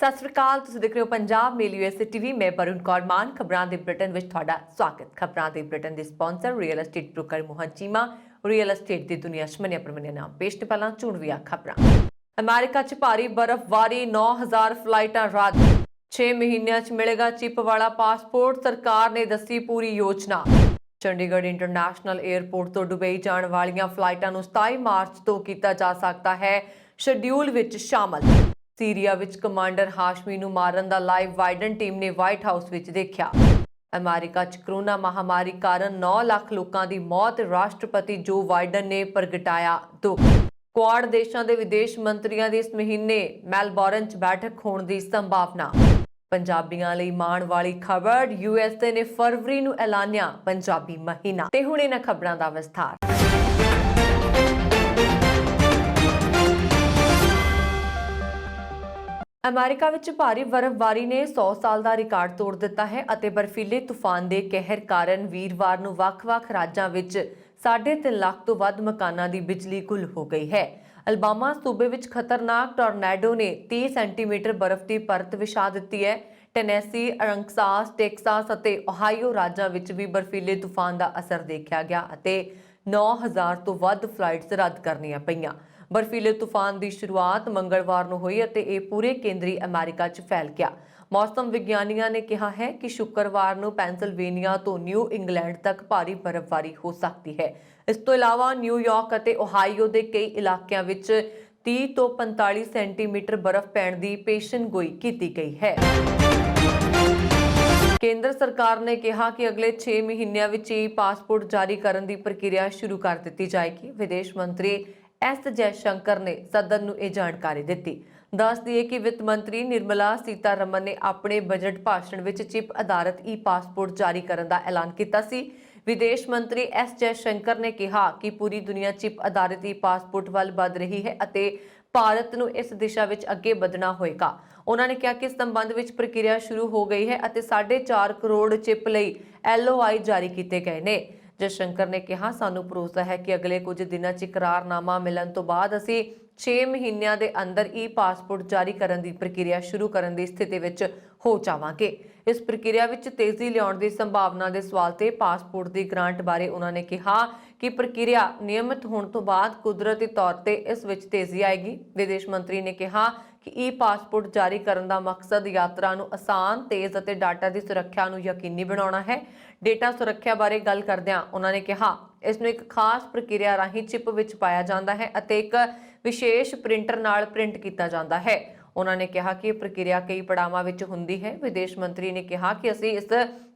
ਸਤਿ ਸ੍ਰੀ ਅਕਾਲ। ਤੁਸੀਂ ਦੇਖ ਰਹੇ ਹੋ ਪੰਜਾਬ ਮੇਲ ਯੂਐਸਏ ਟੀਵੀ। ਮੈਂ ਪਰੁਣ ਕੌਰ ਮਾਨ। ਖਬਰਾਂ ਦੇ ਬ੍ਰਿਟਨ ਵਿੱਚ ਤੁਹਾਡਾ ਸਵਾਗਤ। ਖਬਰਾਂ ਦੇ ਬ੍ਰਿਟਨ ਦੇ sponsor real estate broker Mohan Cheema. Real estate ਦੀ ਦੁਨੀਆ 'ਚ ਮੰਨਿਆ ਪ੍ਰਮੰਨਿਆ ਨਾਮ। ਪੇਸ਼ ਤੋਂ ਪਹਿਲਾਂ ਚੁਣਵੀਆਂ ਖਬਰਾਂ। ਅਮਰੀਕਾ 'ਚ ਭਾਰੀ ਬਰਫ਼ਬਾਰੀ, 9000 ਫਲਾਈਟਾਂ ਰੱਦ। 6 ਮਹੀਨਿਆਂ 'ਚ ਮਿਲੇਗਾ ਚਿੱਪ ਵਾਲਾ ਪਾਸਪੋਰਟ, ਸਰਕਾਰ ਨੇ ਦੱਸੀ ਪੂਰੀ ਯੋਜਨਾ। ਚੰਡੀਗੜ੍ਹ ਇੰਟਰਨੈਸ਼ਨਲ ਏਅਰਪੋਰਟ ਤੋਂ ਦੁਬਈ ਜਾਣ ਵਾਲੀਆਂ ਫਲਾਈਟਾਂ ਨੂੰ 27 ਮਾਰਚ ਤੋਂ ਕੀਤਾ ਜਾ ਸਕਦਾ ਹੈ ਸ਼ਡਿਊਲ ਵਿੱਚ ਸ਼ਾਮਲ। ਸੀਰੀਆ ਵਿੱਚ ਕਮਾਂਡਰ ਹਾਸ਼ਮੀ ਨੂੰ ਮਾਰਨ ਦਾ ਲਾਈਵ ਬਾਈਡਨ ਟੀਮ ਨੇ ਵਾਈਟ ਹਾਊਸ ਵਿੱਚ ਦੇਖਿਆ। ਅਮਰੀਕਾ 'ਚ ਕਰੋਨਾ ਮਹਾਮਾਰੀ ਕਾਰਨ 9 ਲੱਖ ਲੋਕਾਂ ਦੀ ਮੌਤ, ਰਾਸ਼ਟਰਪਤੀ ਜੋ ਬਾਈਡਨ ਨੇ ਪ੍ਰਗਟਾਇਆ ਦੁੱਖ। ਕੁਆਡ ਦੇਸ਼ਾਂ ਦੇ ਵਿਦੇਸ਼ ਮੰਤਰੀਆਂ ਦੀ ਇਸ ਮਹੀਨੇ ਮੈਲਬੌਰਨ 'ਚ ਬੈਠਕ ਹੋਣ ਦੀ ਸੰਭਾਵਨਾ। ਪੰਜਾਬੀਆਂ ਲਈ ਮਾਣ ਵਾਲੀ ਖਬਰ, ਯੂਐਸਏ ਨੇ ਫਰਵਰੀ ਨੂੰ ਐਲਾਨਿਆ ਪੰਜਾਬੀ ਮਹੀਨਾ। ਤੇ ਹੁਣ ਇਹਨਾਂ ਖਬਰਾਂ ਦਾ ਵਿਸਥਾਰ। ਅਮਰੀਕਾ ਵਿੱਚ ਭਾਰੀ ਬਰਫ਼ਬਾਰੀ ਨੇ 100 ਸਾਲ ਦਾ ਰਿਕਾਰਡ ਤੋੜ ਦਿੱਤਾ ਹੈ ਅਤੇ ਬਰਫੀਲੇ ਤੂਫਾਨ ਦੇ ਕਹਿਰ ਕਾਰਨ ਵੀਰਵਾਰ ਨੂੰ ਵੱਖ-ਵੱਖ ਰਾਜਾਂ ਵਿੱਚ 3.5 ਲੱਖ ਤੋਂ ਵੱਧ ਮਕਾਨਾਂ ਦੀ ਬਿਜਲੀ ਗੁੱਲ ਹੋ ਗਈ ਹੈ। ਅਲਬਾਮਾ ਸੂਬੇ ਵਿੱਚ ਖਤਰਨਾਕ ਟੋਰਨੈਡੋ ਨੇ 30 ਸੈਂਟੀਮੀਟਰ ਬਰਫ਼ ਦੀ ਪਰਤ ਵਿਛਾ ਦਿੱਤੀ ਹੈ। ਟੈਨੈਸੀ, ਅਰਕਾਨਸਾਸ, ਟੈਕਸਾਸ ਅਤੇ ਓਹਾਈਓ ਰਾਜਾਂ ਵਿੱਚ ਵੀ ਬਰਫੀਲੇ ਤੂਫਾਨ ਦਾ ਅਸਰ ਦੇਖਿਆ ਗਿਆ ਅਤੇ 9000 ਤੋਂ ਵੱਧ ਫਲਾਈਟਸ ਰੱਦ ਕਰਨੀਆਂ ਪਈਆਂ। ਬਰਫੀਲੇ ਤੂਫਾਨ ਦੀ ਸ਼ੁਰੂਆਤ ਮੰਗਲਵਾਰ ਨੂੰ ਹੋਈ ਅਤੇ ਇਹ ਪੂਰੇ ਕੇਂਦਰੀ ਅਮਰੀਕਾ 'ਚ ਫੈਲ ਗਿਆ। ਮੌਸਮ ਵਿਗਿਆਨੀਆਂ ਨੇ ਕਿਹਾ ਹੈ ਕਿ ਸ਼ੁੱਕਰਵਾਰ ਨੂੰ ਪੈਂਸਿਲਵੇਨੀਆ ਤੋਂ ਨਿਊ ਇੰਗਲੈਂਡ ਤੱਕ ਭਾਰੀ ਬਰਫ਼ਬਾਰੀ ਹੋ ਸਕਦੀ ਹੈ। ਇਸ ਤੋਂ ਇਲਾਵਾ ਨਿਊਯਾਰਕ ਅਤੇ ਓਹਾਈਓ ਦੇ ਕਈ ਇਲਾਕਿਆਂ ਵਿੱਚ 30 ਤੋਂ 45 ਸੈਂਟੀਮੀਟਰ ਬਰਫ਼ ਪੈਣ ਦੀ ਪੇਸ਼ੀਨਗੋਈ ਕੀਤੀ ਗਈ ਹੈ। ਕੇਂਦਰ ਸਰਕਾਰ ਨੇ ਕਿਹਾ ਕਿ ਅਗਲੇ 6 ਮਹੀਨਿਆਂ ਵਿੱਚ ਹੀ ਪਾਸਪੋਰਟ ਜਾਰੀ ਕਰਨ ਦੀ ਪ੍ਰਕਿਰਿਆ ਸ਼ੁਰੂ ਕਰ ਦਿੱਤੀ ਜਾਏਗੀ। ਵਿਦੇਸ਼ ਮੰਤਰੀ ਐਸ ਜੈਸ਼ੰਕਰ ਨੇ ਸਦਨ ਨੂੰ ਇਹ ਜਾਣਕਾਰੀ ਦਿੱਤੀ। ਦੱਸ ਦਈਏ ਕਿ ਵਿੱਤ ਮੰਤਰੀ ਨਿਰਮਲਾ ਸੀਤਾਰਮਨ ਨੇ ਆਪਣੇ ਬਜਟ ਭਾਸ਼ਣ ਵਿੱਚ ਚਿਪ ਆਧਾਰਿਤ ਈ ਪਾਸਪੋਰਟ ਜਾਰੀ ਕਰਨ ਦਾ ਐਲਾਨ ਕੀਤਾ ਸੀ। ਵਿਦੇਸ਼ ਮੰਤਰੀ ਐਸ ਜੈਸ਼ੰਕਰ ਨੇ ਕਿਹਾ ਕਿ ਪੂਰੀ ਦੁਨੀਆ ਚਿਪ ਆਧਾਰਿਤ ਈ ਪਾਸਪੋਰਟ ਵੱਲ ਵਧ ਰਹੀ ਹੈ ਅਤੇ ਭਾਰਤ ਨੂੰ ਇਸ ਦਿਸ਼ਾ ਵਿੱਚ ਅੱਗੇ ਵਧਣਾ ਹੋਏਗਾ। ਉਹਨਾਂ ਨੇ ਕਿਹਾ ਕਿ ਇਸ ਸੰਬੰਧ ਵਿੱਚ ਪ੍ਰਕਿਰਿਆ ਸ਼ੁਰੂ ਹੋ ਗਈ ਹੈ ਅਤੇ 4.5 ਕਰੋੜ ਚਿਪ ਲਈ LOI ਜਾਰੀ ਕੀਤੇ ਗਏ ਨੇ। ਜੈਸ਼ੰਕਰ ਨੇ ਕਿਹਾ, ਸਾਨੂੰ ਭਰੋਸਾ ਹੈ ਕਿ ਅਗਲੇ ਕੁਝ ਦਿਨਾਂ 'ਚ ਇਕਰਾਰਨਾਮਾ ਮਿਲਣ ਤੋਂ ਬਾਅਦ ਅਸੀਂ 6 ਮਹੀਨਿਆਂ ਦੇ ਅੰਦਰ ਈ ਪਾਸਪੋਰਟ ਜਾਰੀ ਕਰਨ ਦੀ ਪ੍ਰਕਿਰਿਆ ਸ਼ੁਰੂ ਕਰਨ ਦੀ ਸਥਿਤੀ ਵਿੱਚ ਹੋ ਜਾਵਾਂਗੇ। ਇਸ ਪ੍ਰਕਿਰਿਆ ਵਿੱਚ ਤੇਜ਼ੀ ਲਿਆਉਣ ਦੀ ਸੰਭਾਵਨਾ ਦੇ ਸਵਾਲ ਤੇ ਪਾਸਪੋਰਟ ਦੀ ਗ੍ਰਾਂਟ ਬਾਰੇ ਉਹਨਾਂ ਨੇ ਕਿਹਾ ਕਿ ਪ੍ਰਕਿਰਿਆ ਨਿਯਮਿਤ ਹੋਣ ਤੋਂ ਬਾਅਦ ਕੁਦਰਤੀ ਤੌਰ ਤੇ ਇਸ ਵਿੱਚ ਤੇਜ਼ੀ ਆਏਗੀ। ਵਿਦੇਸ਼ ਮੰਤਰੀ ਨੇ ਕਿਹਾ ਕਿ ਈ ਪਾਸਪੋਰਟ ਜਾਰੀ ਕਰਨ ਦਾ ਮਕਸਦ ਯਾਤਰਾ ਨੂੰ ਆਸਾਨ, ਤੇਜ਼ ਅਤੇ ਡਾਟਾ ਦੀ ਸੁਰੱਖਿਆ ਨੂੰ ਯਕੀਨੀ ਬਣਾਉਣਾ ਹੈ। ਡੇਟਾ ਸੁਰੱਖਿਆ ਬਾਰੇ ਗੱਲ ਕਰਦਿਆਂ ਉਹਨਾਂ ਨੇ ਕਿਹਾ, ਇਸ ਨੂੰ ਇੱਕ ਖਾਸ ਪ੍ਰਕਿਰਿਆ ਰਾਹੀਂ ਚਿਪ ਵਿੱਚ ਪਾਇਆ ਜਾਂਦਾ ਹੈ ਅਤੇ ਇੱਕ ਵਿਸ਼ੇਸ਼ ਪ੍ਰਿੰਟਰ ਨਾਲ ਪ੍ਰਿੰਟ ਕੀਤਾ ਜਾਂਦਾ ਹੈ। ਉਹਨਾਂ ਨੇ ਕਿਹਾ ਕਿ ਇਹ ਪ੍ਰਕਿਰਿਆ ਕਈ ਪੜਾਵਾਂ ਵਿੱਚ ਹੁੰਦੀ ਹੈ। ਵਿਦੇਸ਼ ਮੰਤਰੀ ਨੇ ਕਿਹਾ ਕਿ ਅਸੀਂ ਇਸ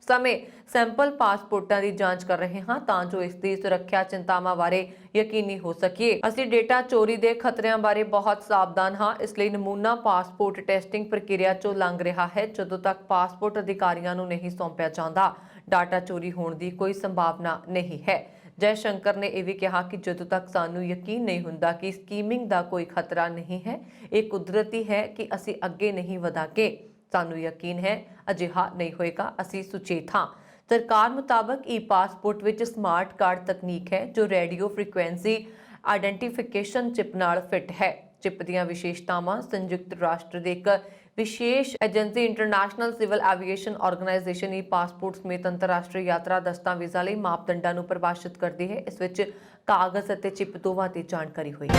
ਸਮੇਂ ਸੈਂਪਲ ਪਾਸਪੋਰਟਾਂ ਦੀ ਜਾਂਚ ਕਰ ਰਹੇ ਹਾਂ ਤਾਂ ਜੋ ਇਸ ਦੀ ਸੁਰੱਖਿਆ ਚਿੰਤਾਵਾਂ ਬਾਰੇ ਯਕੀਨੀ ਹੋ ਸਕੀਏ। ਅਸੀਂ ਡੇਟਾ ਚੋਰੀ ਦੇ ਖਤਰਿਆਂ ਬਾਰੇ ਬਹੁਤ ਸਾਵਧਾਨ ਹਾਂ, ਇਸ ਲਈ ਨਮੂਨਾ ਪਾਸਪੋਰਟ ਟੈਸਟਿੰਗ ਪ੍ਰਕਿਰਿਆ 'ਚੋਂ ਲੰਘ ਰਿਹਾ ਹੈ। ਜਦੋਂ ਤੱਕ ਪਾਸਪੋਰਟ ਅਧਿਕਾਰੀਆਂ ਨੂੰ ਨਹੀਂ ਸੌਂਪਿਆ ਜਾਂਦਾ, ਡਾਟਾ ਚੋਰੀ ਹੋਣ ਦੀ ਕੋਈ ਸੰਭਾਵਨਾ ਨਹੀਂ ਹੈ। ਜੈਸ਼ੰਕਰ ਨੇ ਇਹ ਵੀ ਕਿਹਾ ਕਿ ਜਦੋਂ ਤੱਕ ਸਾਨੂੰ ਯਕੀਨ ਨਹੀਂ ਹੁੰਦਾ ਕਿ ਸਕੀਮਿੰਗ ਦਾ ਕੋਈ ਖਤਰਾ ਨਹੀਂ ਹੈ, ਇਹ ਕੁਦਰਤੀ ਹੈ ਕਿ ਅਸੀਂ ਅੱਗੇ ਨਹੀਂ ਵਧਾਂਗੇ। ਸਾਨੂੰ ਯਕੀਨ ਹੈ ਅਜਿਹਾ ਨਹੀਂ ਹੋਏਗਾ, ਅਸੀਂ ਸੁਚੇਤ ਹਾਂ। ਸਰਕਾਰ ਮੁਤਾਬਕ ਈ ਪਾਸਪੋਰਟ ਵਿੱਚ ਸਮਾਰਟ ਕਾਰਡ ਤਕਨੀਕ ਹੈ ਜੋ ਰੇਡੀਓ ਫ੍ਰੀਕੁਐਂਸੀ ਆਇਡੈਂਟੀਫਿਕੇਸ਼ਨ ਚਿਪ ਨਾਲ ਫਿੱਟ ਹੈ। ਚਿਪ ਦੀਆਂ ਵਿਸ਼ੇਸ਼ਤਾਵਾਂ ਸੰਯੁਕਤ ਰਾਸ਼ਟਰ ਦੇ ਇੱਕ ਵਿਸ਼ੇਸ਼ agency international civil aviation organisation e passport ਸਮੇਤ ਅੰਤਰਰਾਸ਼ਟਰੀ ਯਾਤਰਾ ਦਸਤਾਵੇਜ਼ਾਂ ਲਈ ਮਾਪਦੰਡਾਂ ਨੂੰ ਪਰਿਭਾਸ਼ਿਤ ਕਰਦੀ ਹੈ। ਇਸ ਵਿੱਚ ਕਾਗਜ਼ ਅਤੇ ਚਿਪ ਦੋਵਾਂ ਦੀ ਜਾਣਕਾਰੀ ਹੋਈ ਹੈ।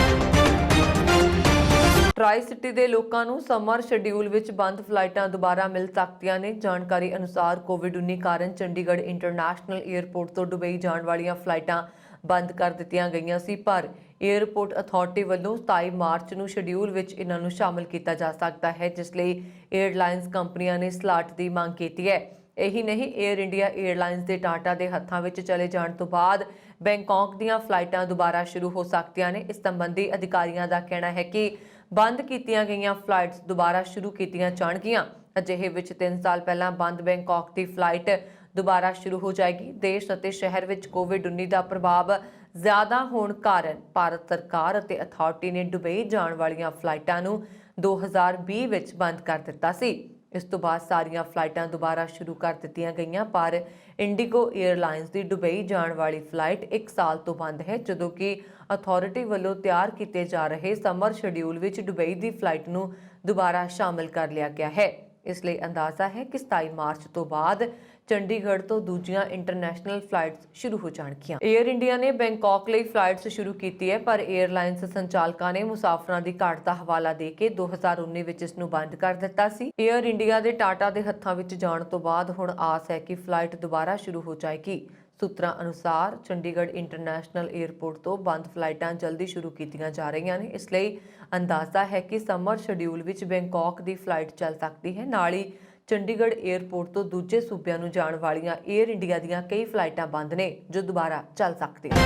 ਟਰਾਈ ਸਿਟੀ ਦੇ ਲੋਕਾਂ ਨੂੰ ਸਮਰ ਸ਼ਡਿਊਲ ਵਿੱਚ ਬੰਦ ਫਲਾਈਟਾਂ ਦੁਬਾਰਾ ਮਿਲ ਸਕਦੀਆਂ ਨੇ। ਜਾਣਕਾਰੀ ਅਨੁਸਾਰ ਕੋਵਿਡ-19 ਕਾਰਨ ਚੰਡੀਗੜ੍ਹ ਇੰਟਰਨੈਸ਼ਨਲ ਏਅਰਪੋਰਟ ਤੋਂ ਦੁਬਈ ਜਾਣ ਵਾਲੀਆਂ ਫਲਾਈਟਾਂ ਬੰਦ ਕਰ ਦਿੱਤੀਆਂ ਗਈਆਂ ਸੀ, ਪਰ ਏਅਰਪੋਰਟ ਅਥਾਰਟੀ ਵੱਲੋਂ 27 ਮਾਰਚ ਨੂੰ ਸ਼ਡਿਊਲ ਵਿੱਚ ਇਹਨਾਂ ਨੂੰ ਸ਼ਾਮਲ ਕੀਤਾ ਜਾ ਸਕਦਾ ਹੈ, ਜਿਸ ਲਈ ਏਅਰਲਾਈਨਸ ਕੰਪਨੀਆਂ ਨੇ ਸਲਾਟ ਦੀ ਮੰਗ ਕੀਤੀ ਹੈ। ਇਹੀ ਨਹੀਂ, ਏਅਰ ਇੰਡੀਆ ਏਅਰਲਾਈਨਸ ਦੇ ਟਾਟਾ ਦੇ ਹੱਥਾਂ ਵਿੱਚ ਚਲੇ ਜਾਣ ਤੋਂ ਬਾਅਦ ਬੈਂਕਾਕ ਦੀਆਂ ਫਲਾਈਟਾਂ ਦੁਬਾਰਾ ਸ਼ੁਰੂ ਹੋ ਸਕਦੀਆਂ ਨੇ। ਇਸ ਸੰਬੰਧੀ ਅਧਿਕਾਰੀਆਂ ਦਾ ਕਹਿਣਾ ਹੈ ਕਿ ਬੰਦ ਕੀਤੀਆਂ ਗਈਆਂ ਫਲਾਈਟਸ ਦੁਬਾਰਾ ਸ਼ੁਰੂ ਕੀਤੀਆਂ ਜਾਣਗੀਆਂ। ਅਜਿਹੇ ਵਿੱਚ 3 ਸਾਲ ਪਹਿਲਾਂ ਬੰਦ ਬੈਂਕਾਕ ਦੀ ਫਲਾਈਟ ਦੁਬਾਰਾ ਸ਼ੁਰੂ ਹੋ ਜਾਏਗੀ। ਦੇਸ਼ ਅਤੇ ਸ਼ਹਿਰ ਵਿੱਚ ਕੋਵਿਡ-19 ਦਾ ਪ੍ਰਭਾਵ ਜ਼ਿਆਦਾ ਹੋਣ ਕਾਰਨ ਭਾਰਤ ਸਰਕਾਰ ਅਤੇ ਅਥਾਰਟੀ ਨੇ ਦੁਬਈ ਜਾਣ ਵਾਲੀਆਂ ਫਲਾਈਟਾਂ ਨੂੰ 2020 ਵਿੱਚ ਬੰਦ ਕਰ ਦਿੱਤਾ ਸੀ। ਇਸ ਤੋਂ ਬਾਅਦ ਸਾਰੀਆਂ ਫਲਾਈਟਾਂ ਦੁਬਾਰਾ ਸ਼ੁਰੂ ਕਰ ਦਿੱਤੀਆਂ ਗਈਆਂ, ਪਰ ਇੰਡੀਗੋ 에ਅਰਲਾਈਨਸ ਦੀ ਦੁਬਈ ਜਾਣ ਵਾਲੀ ਫਲਾਈਟ 1 ਸਾਲ ਤੋਂ ਬੰਦ ਹੈ, ਜਦੋਂ ਕਿ ਅਥਾਰਟੀ ਵੱਲੋਂ ਤਿਆਰ ਕੀਤੇ ਜਾ ਰਹੇ ਸਮਰ ਸ਼ਡਿਊਲ ਵਿੱਚ ਦੁਬਈ ਦੀ ਫਲਾਈਟ ਨੂੰ ਦੁਬਾਰਾ ਸ਼ਾਮਲ ਕਰ ਲਿਆ ਗਿਆ ਹੈ। ਇਸ ਲਈ ਅੰਦਾਜ਼ਾ ਹੈ ਕਿ 27 ਮਾਰਚ ਤੋਂ ਬਾਅਦ ਚੰਡੀਗੜ੍ਹ ਤੋਂ ਦੂਜੀਆਂ ਇੰਟਰਨੈਸ਼ਨਲ ਫਲਾਈਟਸ ਸ਼ੁਰੂ ਹੋ ਜਾਣਗੀਆਂ। 에ਅਰ ਇੰਡੀਆ ਨੇ ਬੈਂਕਾਕ ਲਈ ਫਲਾਈਟਸ ਸ਼ੁਰੂ ਕੀਤੀ ਹੈ, ਪਰ 에ਅਰਲਾਈਨਸ ਸੰਚਾਲਕਾਂ ਨੇ ਮੁਸਾਫਰਾਂ ਦੀ ਘਾਟ ਦਾ ਹਵਾਲਾ ਦੇ ਕੇ 2019 ਵਿੱਚ ਇਸ ਨੂੰ ਬੰਦ ਕਰ ਦਿੱਤਾ ਸੀ। 에ਅਰ ਇੰਡੀਆ ਦੇ ਟਾਟਾ ਦੇ ਹੱਥਾਂ ਵਿੱਚ ਜਾਣ ਤੋਂ ਬਾਅਦ ਹੁਣ ਆਸ ਹੈ ਕਿ ਫਲਾਈਟ ਦੁਬਾਰਾ ਸ਼ੁਰੂ ਹੋ ਜਾਏਗੀ। ਸੂਤਰਾਂ ਅਨੁਸਾਰ ਚੰਡੀਗੜ੍ਹ ਇੰਟਰਨੈਸ਼ਨਲ 에ਅਰਪੋਰਟ ਤੋਂ ਬੰਦ ਫਲਾਈਟਾਂ ਜਲਦੀ ਸ਼ੁਰੂ ਕੀਤੀਆਂ ਜਾ ਰਹੀਆਂ ਨੇ। ਇਸ ਲਈ ਅੰਦਾਜ਼ਾ ਹੈ ਕਿ ਸਮਰ ਸ਼ਡਿਊਲ ਵਿੱਚ ਬੈਂਕਾਕ ਦੀ ਫਲਾਈਟ ਚੱਲ ਸਕਦੀ ਹੈ। ਨਾਲ ਹੀ ਚੰਡੀਗੜ੍ਹ 에ਅਰਪੋਰਟ ਤੋਂ ਦੂਜੇ ਸੂਬਿਆਂ ਨੂੰ ਜਾਣ ਵਾਲੀਆਂ 에ਅਰ ਇੰਡੀਆ ਦੀਆਂ ਕਈ ਫਲਾਈਟਾਂ ਬੰਦ ਨੇ, ਜੋ ਦੁਬਾਰਾ ਚੱਲ ਸਕਦੀਆਂ।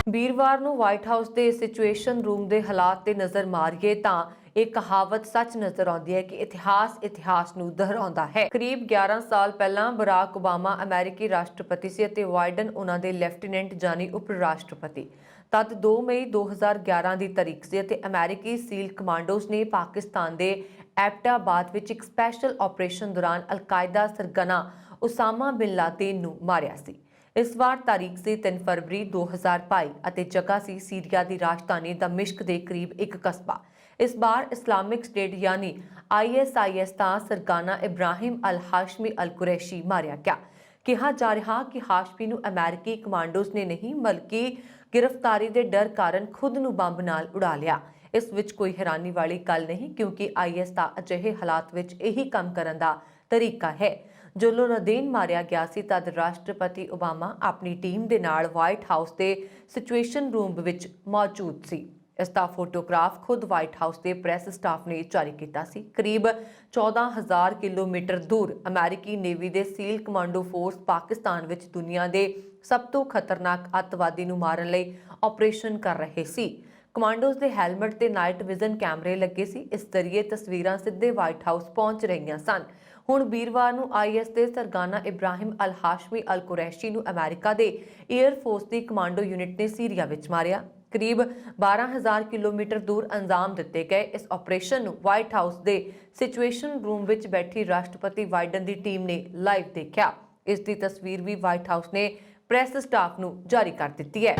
ਵੀਰਵਾਰ ਨੂੰ ਵਾਈਟ ਹਾਊਸ ਦੇ ਸਿਚੁਏਸ਼ਨ ਰੂਮ ਦੇ ਹਾਲਾਤ ਤੇ ਨਜ਼ਰ ਮਾਰੀਏ ਤਾਂ ਇਹ ਕਹਾਵਤ ਸੱਚ ਨਜ਼ਰ ਆਉਂਦੀ ਹੈ ਕਿ ਇਤਿਹਾਸ ਨੂੰ ਦੁਹਰਾਉਂਦਾ ਹੈ। ਕਰੀਬ 11 ਸਾਲ ਪਹਿਲਾਂ ਬਰਾਕ ਓਬਾਮਾ ਅਮਰੀਕੀ ਰਾਸ਼ਟਰਪਤੀ ਸੀ ਅਤੇ ਬਾਈਡਨ ਉਹਨਾਂ ਦੇ ਲੈਫਟੀਨੈਂਟ ਜਾਨੀ ਉਪ ਰਾਸ਼ਟਰਪਤੀ। ਤਦ 2 ਮਈ 2011 ਦੀ ਤਾਰੀਖ ਸੀ ਅਤੇ ਅਮਰੀਕੀ ਸੀਲ ਕਮਾਂਡੋਜ਼ ਨੇ ਪਾਕਿਸਤਾਨ ਦੇ ਐਬਟਾਬਾਦ ਵਿੱਚ ਇੱਕ ਸਪੈਸ਼ਲ ਆਪਰੇਸ਼ਨ ਦੌਰਾਨ ਅਲ-ਕਾਇਦਾ ਸਰਗਨਾ ਉਸਾਮਾ ਬਿਨ ਲਾਦਨ ਨੂੰ ਮਾਰਿਆ ਸੀ। ਇਸ ਵਾਰ ਤਾਰੀਖ ਸੀ 3 ਫਰਵਰੀ 2022 ਅਤੇ ਜਗ੍ਹਾ ਸੀ ਸੀਰੀਆ ਦੀ ਰਾਜਧਾਨੀ ਦਮਿਸ਼ਕ ਦੇ ਕਰੀਬ ਇੱਕ ਕਸਬਾ। ਇਸ ਬਾਰ ਇਸਲਾਮਿਕ ਸਟੇਟ ਯਾਨੀ ISIS ਦਾ ਸਰਗਨਾ ਇਬਰਾਹਿਮ ਅਲ-ਹਾਸ਼ਮੀ ਅਲ-ਕੁਰੈਸ਼ੀ ਮਾਰਿਆ ਗਿਆ। ਕਿਹਾ ਜਾ ਰਿਹਾ ਕਿ ਹਾਸ਼ਮੀ ਨੂੰ ਅਮਰੀਕੀ ਕਮਾਂਡੋਜ਼ ਨੇ ਨਹੀਂ ਬਲਕਿ ਗ੍ਰਿਫਤਾਰੀ ਦੇ ਡਰ ਕਾਰਨ ਖੁਦ ਨੂੰ ਬੰਬ ਨਾਲ ਉਡਾ ਲਿਆ। ਇਸ ਵਿੱਚ ਕੋਈ ਹੈਰਾਨੀ ਵਾਲੀ ਗੱਲ ਨਹੀਂ, ਕਿਉਂਕਿ IS ਦਾ ਅਜਿਹੇ ਹਾਲਾਤ ਵਿੱਚ ਇਹੀ ਕੰਮ ਕਰਨ ਦਾ ਤਰੀਕਾ ਹੈ। ਜਦੋਂ ਲਾਦਨ ਮਾਰਿਆ ਗਿਆ ਸੀ ਤਦ ਰਾਸ਼ਟਰਪਤੀ ਓਬਾਮਾ ਆਪਣੀ ਟੀਮ ਦੇ ਨਾਲ ਵਾਈਟ ਹਾਊਸ ਦੇ ਸਿਚੁਏਸ਼ਨ ਰੂਮ ਵਿੱਚ ਮੌਜੂਦ ਸੀ। ਇਸ ਦਾ ਫੋਟੋਗ੍ਰਾਫ ਖੁਦ ਵਾਈਟ ਹਾਊਸ ਦੇ ਪ੍ਰੈਸ ਸਟਾਫ ਨੇ ਜਾਰੀ ਕੀਤਾ ਸੀ। ਕਰੀਬ 14,000 ਕਿਲੋਮੀਟਰ ਦੂਰ ਅਮਰੀਕੀ ਨੇਵੀ ਦੇ ਸੀਲ ਕਮਾਂਡੋ ਫੋਰਸ ਪਾਕਿਸਤਾਨ ਵਿੱਚ ਦੁਨੀਆ ਦੇ ਸਭ ਤੋਂ ਖਤਰਨਾਕ ਅੱਤਵਾਦੀ ਨੂੰ ਮਾਰਨ ਲਈ ਆਪਰੇਸ਼ਨ ਕਰ ਰਹੇ ਸੀ। ਕਮਾਂਡੋਜ਼ ਦੇ ਹੈਲਮਟ ਤੇ ਨਾਈਟ ਵਿਜ਼ਨ ਕੈਮਰੇ ਲੱਗੇ ਸੀ। ਇਸ ਜ਼ਰੀਏ ਤਸਵੀਰਾਂ ਸਿੱਧੇ ਵਾਈਟ ਹਾਊਸ ਪਹੁੰਚ ਰਹੀਆਂ ਸਨ। ਹੁਣ ਵੀਰਵਾਰ ਨੂੰ IS ਦੇ ਸਰਗਨਾ ਇਬਰਾਹਿਮ ਅਲ-ਹਾਸ਼ਮੀ ਅਲ-ਕੁਰੈਸ਼ੀ ਨੂੰ ਅਮਰੀਕਾ ਦੇ 에ਅਰ ਫੋਰਸ ਦੀ ਕਮਾਂਡੋ ਯੂਨਿਟ ਨੇ ਸੀਰੀਆ ਵਿੱਚ ਮਾਰਿਆ। ਕਰੀਬ 12,000 ਕਿਲੋਮੀਟਰ ਦੂਰ ਅੰਜਾਮ ਦਿੱਤੇ ਗਏ ਇਸ ਆਪਰੇਸ਼ਨ ਨੂੰ ਵਾਈਟ ਹਾਊਸ ਦੇ ਸਿਚੁਏਸ਼ਨ ਰੂਮ ਵਿੱਚ ਬੈਠੀ ਰਾਸ਼ਟਰਪਤੀ ਬਾਈਡਨ ਦੀ ਟੀਮ ਨੇ ਲਾਈਵ ਦੇਖਿਆ। ਇਸ ਦੀ ਤਸਵੀਰ ਵੀ ਵਾਈਟ ਹਾਊਸ ਨੇ ਪ੍ਰੈਸ ਸਟਾਫ ਨੂੰ ਜਾਰੀ ਕਰ ਦਿੱਤੀ ਹੈ।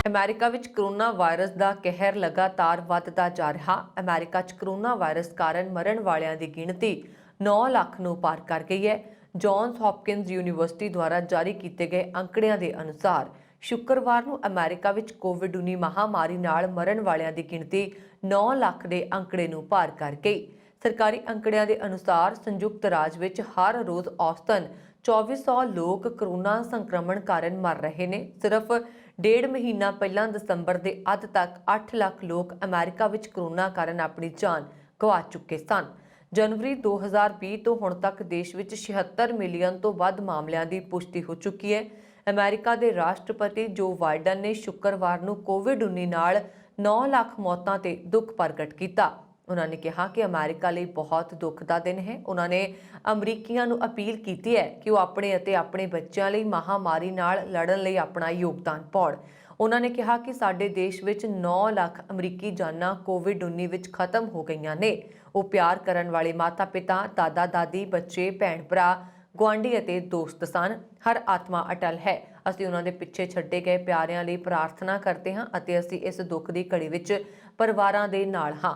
ਅਮਰੀਕਾ ਵਿੱਚ ਕੋਰੋਨਾ ਵਾਇਰਸ ਦਾ ਕਹਿਰ ਲਗਾਤਾਰ ਵੱਧਦਾ ਜਾ ਰਿਹਾ। ਅਮਰੀਕਾ 'ਚ ਕੋਰੋਨਾ ਵਾਇਰਸ ਕਾਰਨ ਮਰਨ ਵਾਲਿਆਂ ਦੀ ਗਿਣਤੀ 9 ਲੱਖ ਨੂੰ ਪਾਰ ਕਰ ਗਈ ਹੈ। ਜੌਨਸ ਹੌਪਕਿੰਸ ਯੂਨੀਵਰਸਿਟੀ ਦੁਆਰਾ ਜਾਰੀ ਕੀਤੇ ਗਏ ਅੰਕੜਿਆਂ ਦੇ ਅਨੁਸਾਰ ਸ਼ੁੱਕਰਵਾਰ ਨੂੰ ਅਮਰੀਕਾ ਵਿੱਚ ਕੋਵਿਡ-19 ਮਹਾਮਾਰੀ ਨਾਲ ਮਰਨ ਵਾਲਿਆਂ ਦੀ ਗਿਣਤੀ 9 ਲੱਖ ਦੇ ਅੰਕੜੇ ਨੂੰ ਪਾਰ ਕਰ ਗਈ। ਸਰਕਾਰੀ ਅੰਕੜਿਆਂ ਦੇ ਅਨੁਸਾਰ ਸੰਯੁਕਤ ਰਾਜ ਵਿੱਚ ਹਰ ਰੋਜ਼ ਔਸਤਨ 2400 ਲੋਕ ਕੋਰੋਨਾ ਸੰਕਰਮਣ ਕਾਰਨ ਮਰ ਰਹੇ ਨੇ। ਸਿਰਫ 1.5 ਮਹੀਨਾ ਪਹਿਲਾਂ ਦਸੰਬਰ ਦੇ ਅੱਧ ਤੱਕ 8 ਲੱਖ ਲੋਕ ਅਮਰੀਕਾ ਵਿੱਚ ਕੋਰੋਨਾ ਕਾਰਨ ਆਪਣੀ ਜਾਨ ਗਵਾ ਚੁੱਕੇ ਸਨ। ਜਨਵਰੀ 2020 ਤੋਂ ਹੁਣ ਤੱਕ ਦੇਸ਼ ਵਿੱਚ 76 ਮਿਲੀਅਨ ਤੋਂ ਵੱਧ ਮਾਮਲਿਆਂ ਦੀ ਪੁਸ਼ਟੀ ਹੋ ਚੁੱਕੀ ਹੈ। ਅਮਰੀਕਾ ਦੇ ਰਾਸ਼ਟਰਪਤੀ ਜੋ ਬਾਈਡਨ ਨੇ ਸ਼ੁੱਕਰਵਾਰ ਨੂੰ ਕੋਵਿਡ-19 ਨਾਲ 9 ਲੱਖ ਮੌਤਾਂ ਤੇ ਦੁੱਖ ਪ੍ਰਗਟ ਕੀਤਾ। ਉਹਨਾਂ ਨੇ ਕਿਹਾ ਕਿ ਅਮਰੀਕਾ ਲਈ ਬਹੁਤ ਦੁੱਖ ਦਾ ਦਿਨ ਹੈ। ਉਹਨਾਂ ਨੇ ਅਮਰੀਕੀਆਂ ਨੂੰ ਅਪੀਲ ਕੀਤੀ ਹੈ ਕਿ ਉਹ ਆਪਣੇ ਅਤੇ ਆਪਣੇ ਬੱਚਿਆਂ ਲਈ ਮਹਾਮਾਰੀ ਨਾਲ ਲੜਨ ਲਈ ਆਪਣਾ ਯੋਗਦਾਨ ਪਾਉਣ। ਉਹਨਾਂ ਨੇ ਕਿਹਾ ਕਿ ਸਾਡੇ ਦੇਸ਼ ਵਿੱਚ 9 ਲੱਖ ਅਮਰੀਕੀ ਜਾਨਾਂ ਕੋਵਿਡ-19 ਵਿੱਚ ਖਤਮ ਹੋ ਗਈਆਂ ਨੇ। ਉਹ ਪਿਆਰ ਕਰਨ ਵਾਲੇ ਮਾਤਾ-ਪਿਤਾ, ਦਾਦਾ-ਦਾਦੀ, ਬੱਚੇ, ਭੈਣ-ਭਰਾ, ਗੁਆਂਢੀ ਅਤੇ ਦੋਸਤ ਸਨ। ਹਰ ਆਤਮਾ ਅਟਲ ਹੈ। ਅਸੀਂ ਉਹਨਾਂ ਦੇ ਪਿੱਛੇ ਛੱਡੇ ਗਏ ਪਿਆਰਿਆਂ ਲਈ ਪ੍ਰਾਰਥਨਾ ਕਰਦੇ ਹਾਂ ਅਤੇ ਅਸੀਂ ਇਸ ਦੁੱਖ ਦੀ ਘੜੀ ਵਿੱਚ ਪਰਿਵਾਰਾਂ ਦੇ ਨਾਲ ਹਾਂ।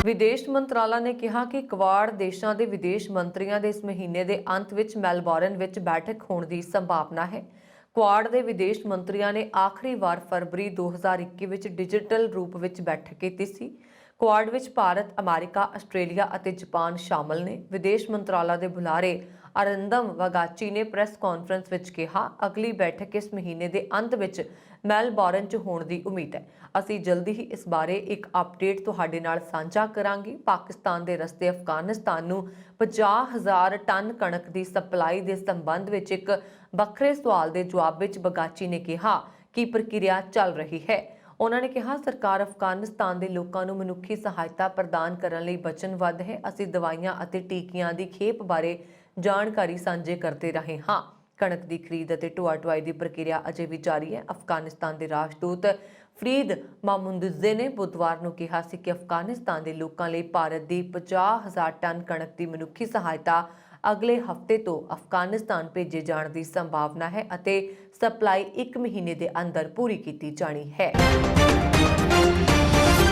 ਵਿਦੇਸ਼ ਮੰਤਰਾਲਾ ਨੇ ਕਿਹਾ ਕਿ ਕੁਆਡ ਦੇਸ਼ਾਂ ਦੇ ਵਿਦੇਸ਼ ਮੰਤਰੀਆਂ ਦੇ ਇਸ ਮਹੀਨੇ ਦੇ ਅੰਤ ਵਿੱਚ ਮੈਲਬੌਰਨ ਵਿੱਚ ਬੈਠਕ ਹੋਣ ਦੀ ਸੰਭਾਵਨਾ ਹੈ। ਕੁਆਡ ਦੇ ਵਿਦੇਸ਼ ਮੰਤਰੀਆਂ ਨੇ ਆਖਰੀ ਵਾਰ ਫਰਵਰੀ 2021 ਵਿੱਚ ਡਿਜੀਟਲ ਰੂਪ ਵਿੱਚ ਬੈਠਕ ਕੀਤੀ ਸੀ। ਕੁਆਡ ਵਿੱਚ ਭਾਰਤ, ਅਮਰੀਕਾ, ਆਸਟ੍ਰੇਲੀਆ ਅਤੇ ਜਾਪਾਨ ਸ਼ਾਮਲ ਨੇ। ਵਿਦੇਸ਼ ਮੰਤਰਾਲਾ ਦੇ ਬੁਲਾਰੇ ਅਰਿੰਦਮ ਵਾਗਾਚੀ ਨੇ ਪ੍ਰੈਸ ਕਾਨਫਰੰਸ ਵਿੱਚ ਕਿਹਾ, ਅਗਲੀ ਬੈਠਕ ਇਸ ਮਹੀਨੇ ਦੇ ਅੰਤ ਵਿੱਚ ਮੈਲਬੌਰਨ 'ਚ ਹੋਣ ਦੀ ਉਮੀਦ ਹੈ। ਅਸੀਂ ਜਲਦੀ ਹੀ ਇਸ ਬਾਰੇ ਇੱਕ ਅਪਡੇਟ ਤੁਹਾਡੇ ਨਾਲ ਸਾਂਝਾ ਕਰਾਂਗੇ। ਪਾਕਿਸਤਾਨ ਦੇ ਰਸਤੇ ਅਫਗਾਨਿਸਤਾਨ ਨੂੰ 50,000 ਟਨ ਕਣਕ ਦੀ ਸਪਲਾਈ ਦੇ ਸੰਬੰਧ ਵਿੱਚ ਇੱਕ ਵੱਖਰੇ ਸਵਾਲ ਦੇ ਜਵਾਬ ਵਿੱਚ ਬਗਾਚੀ ਨੇ ਕਿਹਾ ਕਿ ਪ੍ਰਕਿਰਿਆ ਚੱਲ ਰਹੀ ਹੈ। ਉਹਨਾਂ ਨੇ ਕਿਹਾ, ਸਰਕਾਰ ਅਫਗਾਨਿਸਤਾਨ ਦੇ ਲੋਕਾਂ ਨੂੰ ਮਨੁੱਖੀ ਸਹਾਇਤਾ ਪ੍ਰਦਾਨ ਕਰਨ ਲਈ ਵਚਨਬੱਧ ਹੈ। ਅਸੀਂ ਦਵਾਈਆਂ ਅਤੇ ਟੀਕਿਆਂ ਦੀ ਖੇਪ ਬਾਰੇ ਜਾਣਕਾਰੀ ਸਾਂਝੇ ਕਰਦੇ ਰਹੇ ਹਾਂ। ਕਣਕ ਦੀ ਖਰੀਦ ਅਤੇ ਢੋਆ ਢੁਆਈ ਦੀ ਪ੍ਰਕਿਰਿਆ ਅਜੇ ਵੀ ਜਾਰੀ ਹੈ। ਅਫਗਾਨਿਸਤਾਨ ਦੇ ਰਾਜਦੂਤ ਫਰੀਦ ਮਾਮੂਦੁਜ਼ੇ ਨੇ ਬੁੱਧਵਾਰ ਨੂੰ ਕਿਹਾ ਸੀ ਕਿ ਅਫਗਾਨਿਸਤਾਨ ਦੇ ਲੋਕਾਂ ਲਈ ਭਾਰਤ ਦੀ 50,000 ਟਨ ਕਣਕ ਦੀ ਮਨੁੱਖੀ ਸਹਾਇਤਾ ਅਗਲੇ ਹਫ਼ਤੇ ਤੋਂ ਅਫਗਾਨਿਸਤਾਨ ਭੇਜੇ ਜਾਣ ਦੀ ਸੰਭਾਵਨਾ ਹੈ ਅਤੇ ਸਪਲਾਈ 1 ਮਹੀਨੇ ਦੇ ਅੰਦਰ ਪੂਰੀ ਕੀਤੀ ਜਾਣੀ ਹੈ।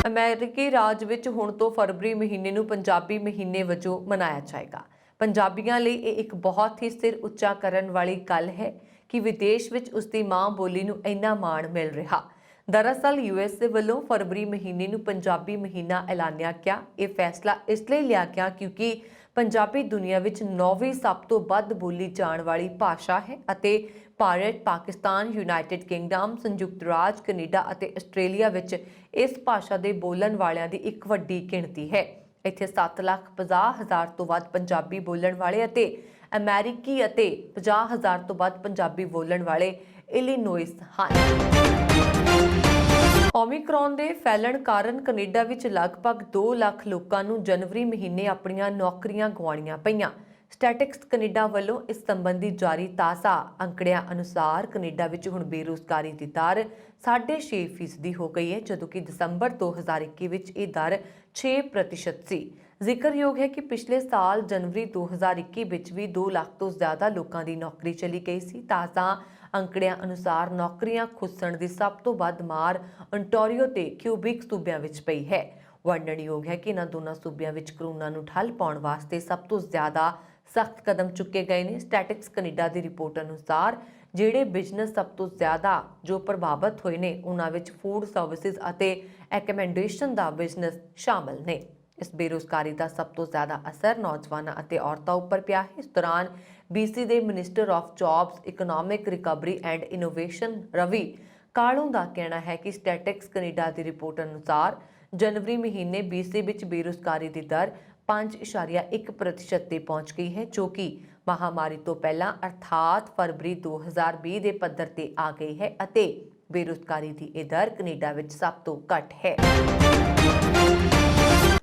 ਅਮਰੀਕੀ ਰਾਜ ਵਿੱਚ ਹੁਣ ਤੋਂ ਫਰਵਰੀ ਮਹੀਨੇ ਨੂੰ ਪੰਜਾਬੀ ਮਹੀਨੇ ਵਜੋਂ ਮਨਾਇਆ ਜਾਏਗਾ। ਪੰਜਾਬੀਆਂ ਲਈ ਇਹ ਇੱਕ ਬਹੁਤ ਹੀ ਸਿਰ ਉੱਚਾ ਕਰਨ ਵਾਲੀ ਗੱਲ ਹੈ ਕਿ ਵਿਦੇਸ਼ ਵਿੱਚ ਉਸ ਦੀ ਮਾਂ ਬੋਲੀ ਨੂੰ ਇੰਨਾ ਮਾਣ ਮਿਲ ਰਿਹਾ। ਦਰਅਸਲ ਯੂਐਸਏ ਵੱਲੋਂ ਫਰਵਰੀ ਮਹੀਨੇ ਨੂੰ ਪੰਜਾਬੀ ਮਹੀਨਾ ਐਲਾਨਿਆ ਗਿਆ। ਇਹ ਫੈਸਲਾ ਇਸ ਲਈ ਲਿਆ ਗਿਆ ਕਿਉਂਕਿ ਪੰਜਾਬੀ ਦੁਨੀਆ ਵਿੱਚ 9ਵੀਂ ਸਭ ਤੋਂ ਵੱਧ ਬੋਲੀ ਜਾਣ ਵਾਲੀ ਭਾਸ਼ਾ ਹੈ ਅਤੇ ਭਾਰਤ, ਪਾਕਿਸਤਾਨ, ਯੂਨਾਈਟਿਡ ਕਿੰਗਡਮ, ਸੰਯੁਕਤ ਰਾਜ, ਕੈਨੇਡਾ ਅਤੇ ਆਸਟ੍ਰੇਲੀਆ ਵਿੱਚ ਇਸ ਭਾਸ਼ਾ ਦੇ ਬੋਲਣ ਵਾਲਿਆਂ ਦੀ ਇੱਕ ਵੱਡੀ ਗਿਣਤੀ ਹੈ। ਇੱਥੇ 7,50,000 ਤੋਂ ਵੱਧ ਪੰਜਾਬੀ ਬੋਲਣ ਵਾਲੇ ਅਤੇ ਅਮਰੀਕੀ ਅਤੇ 50,000 ਤੋਂ ਵੱਧ ਪੰਜਾਬੀ ਬੋਲਣ ਵਾਲੇ ਇਲੀਨੋਇਸ ਹਨ। ਓਮਿਕਰੌਨ ਦੇ ਫੈਲਣ ਕਾਰਨ ਕੈਨੇਡਾ ਵਿੱਚ ਲਗਭਗ 2 ਲੱਖ ਲੋਕਾਂ ਨੂੰ ਜਨਵਰੀ ਮਹੀਨੇ ਆਪਣੀਆਂ ਨੌਕਰੀਆਂ ਗਵਾਉਣੀਆਂ ਪਈਆਂ। ਸਟੈਟਿਸਟਿਕਸ ਕੈਨੇਡਾ ਵੱਲੋਂ ਇਸ ਸੰਬੰਧੀ ਜਾਰੀ ਤਾਜ਼ਾ ਅੰਕੜਿਆਂ ਅਨੁਸਾਰ ਕੈਨੇਡਾ ਵਿੱਚ ਹੁਣ ਬੇਰੁਜ਼ਗਾਰੀ ਦੀ ਦਰ 6.5% ਹੋ ਗਈ ਹੈ, ਜਦੋਂ ਕਿ ਦਸੰਬਰ 2021 ਵਿੱਚ ਇਹ ਦਰ 6% ਸੀ। ਜ਼ਿਕਰਯੋਗ ਹੈ ਕਿ ਪਿਛਲੇ ਸਾਲ ਜਨਵਰੀ 2021 ਵਿੱਚ ਵੀ 2 ਲੱਖ ਤੋਂ ਜ਼ਿਆਦਾ ਲੋਕਾਂ ਦੀ ਨੌਕਰੀ ਚਲੀ ਗਈ ਸੀ। ਤਾਜ਼ਾ ਅੰਕੜਿਆਂ ਅਨੁਸਾਰ ਨੌਕਰੀਆਂ ਖੁੱਸਣ ਦੀ ਸਭ ਤੋਂ ਵੱਧ ਮਾਰ ontario ਤੇ ਕਿਊਬਿਕ ਸੂਬਿਆਂ ਵਿੱਚ ਪਈ ਹੈ। ਵਰਣਨਯੋਗ ਹੈ ਕਿ ਇਹਨਾਂ ਦੋਨਾਂ ਸੂਬਿਆਂ ਵਿੱਚ ਕਰੋਨਾ ਨੂੰ ਠੱਲ ਪਾਉਣ ਵਾਸਤੇ ਸਭ ਤੋਂ ਜ਼ਿਆਦਾ ਸਖਤ ਕਦਮ ਚੁੱਕੇ ਗਏ ਨੇ। ਸਟੈਟਿਸਟਿਕਸ ਕੈਨੇਡਾ ਦੀ ਰਿਪੋਰਟ ਅਨੁਸਾਰ ਜਿਹੜੇ ਬਿਜ਼ਨਸ ਸਭ ਤੋਂ ਜ਼ਿਆਦਾ ਜੋ ਪ੍ਰਭਾਵਿਤ ਹੋਏ ਨੇ ਉਹਨਾਂ ਵਿੱਚ ਫੂਡ ਸਰਵਿਸਿਜ਼ ਅਤੇ ਐਕਮੈਂਡੇਸ਼ਨ ਦਾ ਬਿਜ਼ਨਸ ਸ਼ਾਮਲ ਨੇ। ਇਸ ਬੇਰੁਜ਼ਗਾਰੀ ਦਾ ਸਭ ਤੋਂ ਜ਼ਿਆਦਾ ਅਸਰ ਨੌਜਵਾਨਾਂ ਅਤੇ ਔਰਤਾਂ ਉੱਪਰ ਪਿਆ ਹੈ। ਇਸ ਦੌਰਾਨ BC ਦੇ minister of jobs, economic recovery and innovation Ravi Kahlon ਦਾ ਕਹਿਣਾ ਹੈ ਕਿ ਸਟੈਟਿਸਟਿਕਸ ਕੈਨੇਡਾ ਦੀ ਰਿਪੋਰਟ ਅਨੁਸਾਰ ਜਨਵਰੀ ਮਹੀਨੇ BC ਵਿੱਚ ਬੇਰੁਜ਼ਗਾਰੀ ਦੀ ਦਰ 5.1% ਤੇ ਪਹੁੰਚ ਗਈ ਹੈ, ਜੋ ਕਿ ਮਹਾਮਾਰੀ ਤੋਂ ਪਹਿਲਾਂ ਅਰਥਾਤ ਫਰਵਰੀ 2020 ਦੇ ਪੱਧਰ ਤੇ ਆ ਗਈ ਹੈ ਅਤੇ ਬੇਰੁਜ਼ਗਾਰੀ ਦੀ ਇਹ ਦਰ ਕੈਨੇਡਾ ਵਿੱਚ ਸਭ ਤੋਂ ਘੱਟ ਹੈ।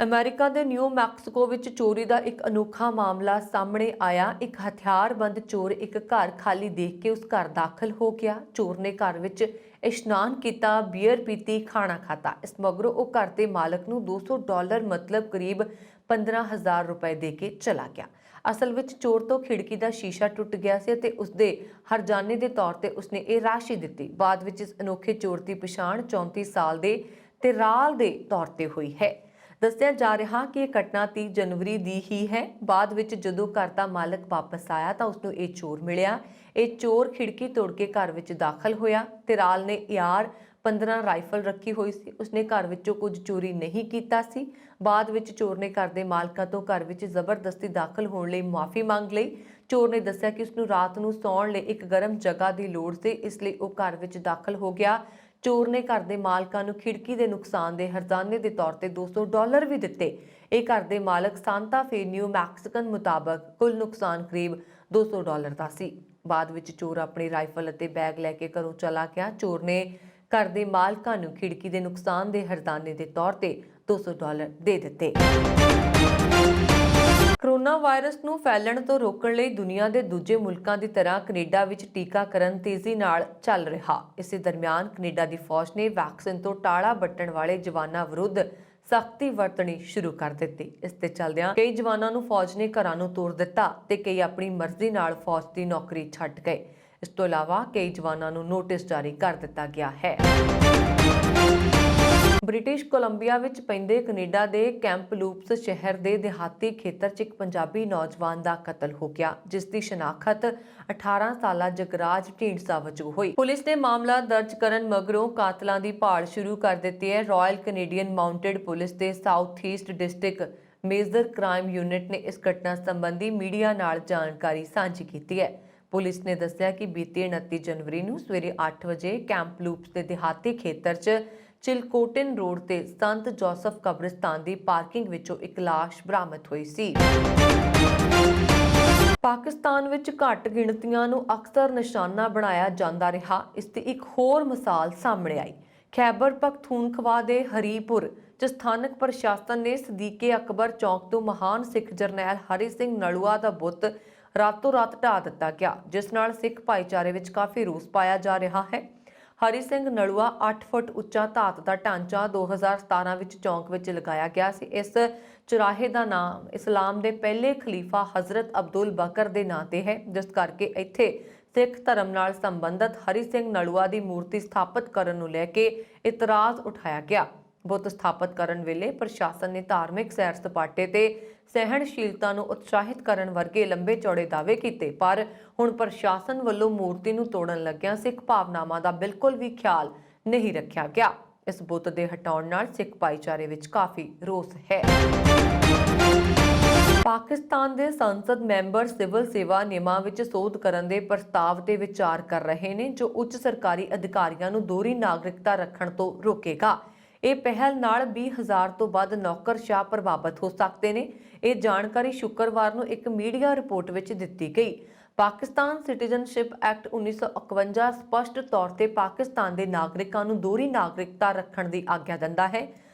ਅਮਰੀਕਾ ਦੇ ਨਿਊ ਮੈਕਸੀਕੋ ਵਿੱਚ ਚੋਰੀ ਦਾ ਇੱਕ ਅਨੋਖਾ ਮਾਮਲਾ ਸਾਹਮਣੇ ਆਇਆ। ਇੱਕ ਹਥਿਆਰਬੰਦ ਚੋਰ ਇੱਕ ਘਰ ਖਾਲੀ ਦੇਖ ਕੇ ਉਸ ਘਰ ਦਾਖਲ ਹੋ ਗਿਆ। ਚੋਰ ਨੇ ਘਰ ਵਿੱਚ ਇਸ਼ਨਾਨ ਕੀਤਾ, ਬੀਅਰ ਪੀਤੀ, ਖਾਣਾ ਖਾਧਾ। ਇਸ ਮਗਰੋਂ ਉਹ ਘਰ ਦੇ ਮਾਲਕ ਨੂੰ $200 ਮਤਲਬ ਕਰੀਬ 15,000 ਰੁਪਏ ਦੇ ਕੇ ਚਲਾ ਗਿਆ। ਅਸਲ ਵਿੱਚ ਚੋਰ ਤੋਂ ਖਿੜਕੀ ਦਾ ਸ਼ੀਸ਼ਾ ਟੁੱਟ ਗਿਆ ਸੀ ਅਤੇ ਉਸਦੇ ਹਰਜਾਨੇ ਦੇ ਤੌਰ ਤੇ ਉਸਨੇ ਇਹ ਰਾਸ਼ੀ ਦਿੱਤੀ। ਬਾਅਦ ਵਿੱਚ ਇਸ ਅਨੋਖੇ ਚੋਰ ਦੀ ਪਛਾਣ 34 ਸਾਲ ਦੇ ਤਿਰਾਲ ਦੇ ਤੌਰ ਤੇ ਹੋਈ ਹੈ। ਦੱਸਿਆ ਜਾ ਰਿਹਾ ਕਿ ਇਹ ਘਟਨਾ 30 ਜਨਵਰੀ ਦੀ ਹੀ ਹੈ। ਬਾਅਦ ਵਿੱਚ ਜਦੋਂ ਘਰ ਦਾ ਮਾਲਕ ਵਾਪਸ ਆਇਆ ਤਾਂ ਉਸਨੂੰ ਇਹ ਚੋਰ ਮਿਲਿਆ। ਇਹ ਚੋਰ ਖਿੜਕੀ ਤੋੜ ਕੇ ਘਰ ਵਿੱਚ ਦਾਖਲ ਹੋਇਆ। ਤਿਰਾਲ ਨੇ AR-15 ਰਾਈਫਲ ਰੱਖੀ ਹੋਈ ਸੀ। ਉਸਨੇ ਘਰ ਵਿੱਚੋਂ ਕੁਝ ਚੋਰੀ ਨਹੀਂ ਕੀਤਾ ਸੀ। ਬਾਅਦ ਵਿੱਚ ਚੋਰ ਨੇ ਘਰ ਦੇ ਮਾਲਕਾਂ ਤੋਂ ਘਰ ਵਿੱਚ ਜ਼ਬਰਦਸਤੀ ਦਾਖਲ ਹੋਣ ਲਈ ਮੁਆਫੀ ਮੰਗ ਲਈ। ਚੋਰ ਨੇ ਦੱਸਿਆ ਕਿ ਉਸਨੂੰ ਰਾਤ ਨੂੰ ਸੌਣ ਲਈ ਇੱਕ ਗਰਮ ਜਗ੍ਹਾ ਦੀ ਲੋੜ ਸੀ, ਇਸ ਲਈ ਉਹ ਘਰ ਵਿੱਚ ਦਾਖਲ ਹੋ ਗਿਆ। ਚੋਰ ਨੇ ਘਰ ਦੇ ਮਾਲਕਾਂ ਨੂੰ ਖਿੜਕੀ ਦੇ ਨੁਕਸਾਨ ਦੇ ਹਰਜਾਨੇ ਦੇ ਤੌਰ ਤੇ $200 ਵੀ ਦਿੱਤੇ। ਇਹ ਘਰ ਦੇ ਮਾਲਕ ਸਾਂਤਾ ਫੇ ਨਿਊ ਮੈਕਸੀਕਨ ਮੁਤਾਬਕ ਕੁੱਲ ਨੁਕਸਾਨ ਕਰੀਬ $200 ਦਾ ਸੀ। ਬਾਅਦ ਵਿੱਚ ਚੋਰ ਆਪਣੀ ਰਾਈਫਲ ਅਤੇ ਬੈਗ ਲੈ ਕੇ ਘਰੋਂ ਚਲਾ ਗਿਆ। ਚੋਰ ਨੇ ਘਰ ਦੇ ਮਾਲਕਾਂ ਨੂੰ ਖਿੜਕੀ ਦੇ ਨੁਕਸਾਨ ਦੇ ਹਰਜਾਨੇ ਦੇ ਤੌਰ ਤੇ $200 ਦੇ ਦਿੱਤੇ। ਕੋਰੋਨਾ ਵਾਇਰਸ ਨੂੰ ਫੈਲਣ ਤੋਂ ਰੋਕਣ ਲਈ ਦੁਨੀਆ ਦੇ ਦੂਜੇ ਮੁਲਕਾਂ ਦੀ ਤਰ੍ਹਾਂ ਕੈਨੇਡਾ ਵਿੱਚ ਟੀਕਾਕਰਨ ਤੇਜ਼ੀ ਨਾਲ ਚੱਲ ਰਿਹਾ। ਇਸੇ ਦਰਮਿਆਨ ਕੈਨੇਡਾ ਦੀ ਫੌਜ ਨੇ ਵੈਕਸੀਨ ਤੋਂ ਟਾਲਾ ਵੱਟਣ ਵਾਲੇ ਜਵਾਨਾਂ ਵਿਰੁੱਧ ਸਖਤੀ ਵਰਤਣੀ ਸ਼ੁਰੂ ਕਰ ਦਿੱਤੀ। ਇਸ ਤੇ ਚੱਲਦਿਆਂ ਕਈ ਜਵਾਨਾਂ ਨੂੰ ਫੌਜ ਨੇ ਘਰਾਂ ਨੂੰ ਤੋਰ ਦਿੱਤਾ ਤੇ ਕਈ ਆਪਣੀ ਮਰਜ਼ੀ ਨਾਲ ਫੌਜ ਦੀ ਨੌਕਰੀ ਛੱਡ ਗਏ। ਇਸ ਤੋਂ ਇਲਾਵਾ ਕਈ ਜਵਾਨਾਂ ਨੂੰ ਨੋਟਿਸ ਜਾਰੀ ਕਰ ਦਿੱਤਾ ਗਿਆ ਹੈ। ਬ੍ਰਿਟਿਸ਼ ਕੋਲੰਬੀਆ ਵਿੱਚ ਪੈਂਦੇ ਕੈਨੇਡਾ ਦੇ ਕੈਂਪਲੂਪਸ ਸ਼ਹਿਰ ਦੇ ਦਿਹਾਤੀ ਖੇਤਰ 'ਚ ਇੱਕ ਪੰਜਾਬੀ ਨੌਜਵਾਨ ਦਾ ਕਤਲ ਹੋ ਗਿਆ, ਜਿਸ ਦੀ ਸ਼ਨਾਖਤ 18 ਸਾਲਾ ਜਗਰਾਜ ਢੀਂਡਸਾ ਵਜੋਂ ਹੋਈ। ਪੁਲਿਸ ਨੇ ਮਾਮਲਾ ਦਰਜ ਕਰਨ ਮਗਰੋਂ ਕਾਤਲਾਂ ਦੀ ਭਾਲ ਸ਼ੁਰੂ ਕਰ ਦਿੱਤੀ ਹੈ। ਰਾਇਲ ਕੈਨੇਡੀਅਨ ਮਾਊਂਟਡ ਪੁਲਿਸ ਦੇ south East district major crime unit ਨੇ ਇਸ ਘਟਨਾ ਸੰਬੰਧੀ ਮੀਡੀਆ ਨਾਲ ਜਾਣਕਾਰੀ ਸਾਂਝੀ ਕੀਤੀ ਹੈ। ਪੁਲਿਸ ਨੇ ਦੱਸਿਆ ਕਿ ਬੀਤੀ 29 ਜਨਵਰੀ ਨੂੰ ਸਵੇਰੇ 8 ਵਜੇ ਕੈਂਪਲੂਪਸ ਦੇ ਦਿਹਾਤੀ ਖੇਤਰ 'ਚ ਚਿਲਕੋਟਨ ਰੋਡ ਤੇ ਸੰਤ ਜੋਸਫ ਕਬਰਿਸਤਾਨ ਦੀ ਪਾਰਕਿੰਗ ਵਿੱਚੋਂ ਇੱਕ ਲਾਸ਼ ਬਰਾਮਦ ਹੋਈ ਸੀ। ਪਾਕਿਸਤਾਨ ਵਿੱਚ ਘੱਟ ਗਿਣਤੀਆਂ ਨੂੰ ਅਕਸਰ ਨਿਸ਼ਾਨਾ ਬਣਾਇਆ ਜਾਂਦਾ ਰਿਹਾ। ਇਸ ਦੀ ਇੱਕ ਹੋਰ ਮਿਸਾਲ ਸਾਹਮਣੇ ਆਈ। ਖੈਬਰ ਪਖਤੂਨਖਵਾ ਦੇ ਹਰੀਪੁਰ 'ਚ ਸਥਾਨਕ ਪ੍ਰਸ਼ਾਸਨ ਨੇ ਸਦੀਕੇ ਅਕਬਰ ਚੌਕ ਤੋਂ ਮਹਾਨ ਸਿੱਖ ਜਰਨੈਲ ਹਰੀ ਸਿੰਘ ਨਲੂਆ ਦਾ ਬੁੱਤ ਰਾਤੋਂ ਰਾਤ ਢਾਹ ਦਿੱਤਾ ਗਿਆ, ਜਿਸ ਨਾਲ ਸਿੱਖ ਭਾਈਚਾਰੇ ਵਿੱਚ ਕਾਫੀ ਰੋਸ ਪਾਇਆ ਜਾ ਰਿਹਾ ਹੈ। ਹਰੀ ਸਿੰਘ ਨਲੂਆ 8 ਫੁੱਟ ਉੱਚਾ ਧਾਤ ਦਾ ਢਾਂਚਾ 2017 ਵਿੱਚ ਚੌਂਕ ਵਿੱਚ ਲਗਾਇਆ ਗਿਆ ਸੀ। ਇਸ ਚੁਰਾਹੇ ਦਾ ਨਾਮ ਇਸਲਾਮ ਦੇ ਪਹਿਲੇ ਖਲੀਫਾ ਹਜ਼ਰਤ ਅਬਦੁਲ ਬਕਰ ਦੇ ਨਾਂ ਤੇ ਹੈ, ਜਿਸ ਕਰਕੇ ਇੱਥੇ ਸਿੱਖ ਧਰਮ ਨਾਲ ਸੰਬੰਧਿਤ ਹਰੀ ਸਿੰਘ ਨਲੂਆ ਦੀ ਮੂਰਤੀ ਸਥਾਪਿਤ ਕਰਨ ਨੂੰ ਲੈ ਕੇ ਇਤਰਾਜ਼ ਉਠਾਇਆ ਗਿਆ। ਬੁੱਤ ਸਥਾਪਿਤ ਕਰਨ ਵੇਲੇ ਪ੍ਰਸ਼ਾਸਨ ਨੇ ਧਾਰਮਿਕ ਸੈਰ ਸਪਾਟੇ ਤੇ ਸਹਿਣਸ਼ੀਲਤਾ ਨੂੰ ਉਤਸ਼ਾਹਿਤ ਕਰਨ ਵਰਗੇ ਲੰਬੇ ਚੌੜੇ ਦਾਅਵੇ ਕੀਤੇ, ਪਰ ਹੁਣ ਪ੍ਰਸ਼ਾਸਨ ਵੱਲੋਂ ਮੂਰਤੀ ਨੂੰ ਤੋੜਨ ਲੱਗਿਆਂ ਸਿੱਖ ਭਾਵਨਾਵਾਂ ਦਾ ਬਿਲਕੁਲ ਵੀ ਖਿਆਲ ਨਹੀਂ ਰੱਖਿਆ ਗਿਆ। ਇਸ ਬੁੱਤ ਦੇ ਹਟਾਉਣ ਨਾਲ ਸਿੱਖ ਭਾਈਚਾਰੇ ਵਿੱਚ ਕਾਫੀ ਰੋਸ ਹੈ। ਪਾਕਿਸਤਾਨ ਦੇ ਸੰਸਦ ਮੈਂਬਰ ਸਿਵਲ ਸੇਵਾ ਨਿਯਮਾਂ ਵਿੱਚ ਸੋਧ ਕਰਨ ਦੇ ਪ੍ਰਸਤਾਵ ਤੇ ਵਿਚਾਰ ਕਰ ਰਹੇ ਨੇ, ਜੋ ਉੱਚ ਸਰਕਾਰੀ ਅਧਿਕਾਰੀਆਂ ਨੂੰ ਦੋਹਰੀ ਨਾਗਰਿਕਤਾ ਰੱਖਣ ਤੋਂ ਰੋਕੇਗਾ। ਇਹ ਪਹਿਲ ਨਾਲ 20,000 ਤੋਂ ਵੱਧ ਨੌਕਰਸ਼ਾਹ ਪ੍ਰਭਾਵਿਤ ਹੋ ਸਕਦੇ ਨੇ। ਇਹ ਜਾਣਕਾਰੀ ਸ਼ੁੱਕਰਵਾਰ ਨੂੰ ਇੱਕ ਮੀਡੀਆ ਰਿਪੋਰਟ ਵਿੱਚ ਦਿੱਤੀ ਗਈ। ਪਾਕਿਸਤਾਨ ਸਿਟੀਜ਼ਨਸ਼ਿਪ ਐਕਟ 1951 ਸਪਸ਼ਟ ਤੌਰ ਤੇ ਪਾਕਿਸਤਾਨ ਦੇ ਨਾਗਰਿਕਾਂ ਨੂੰ ਦੋਹਰੀ ਨਾਗਰਿਕਤਾ ਰੱਖਣ ਦੀ ਆਗਿਆ ਦਿੰਦਾ ਹੈ।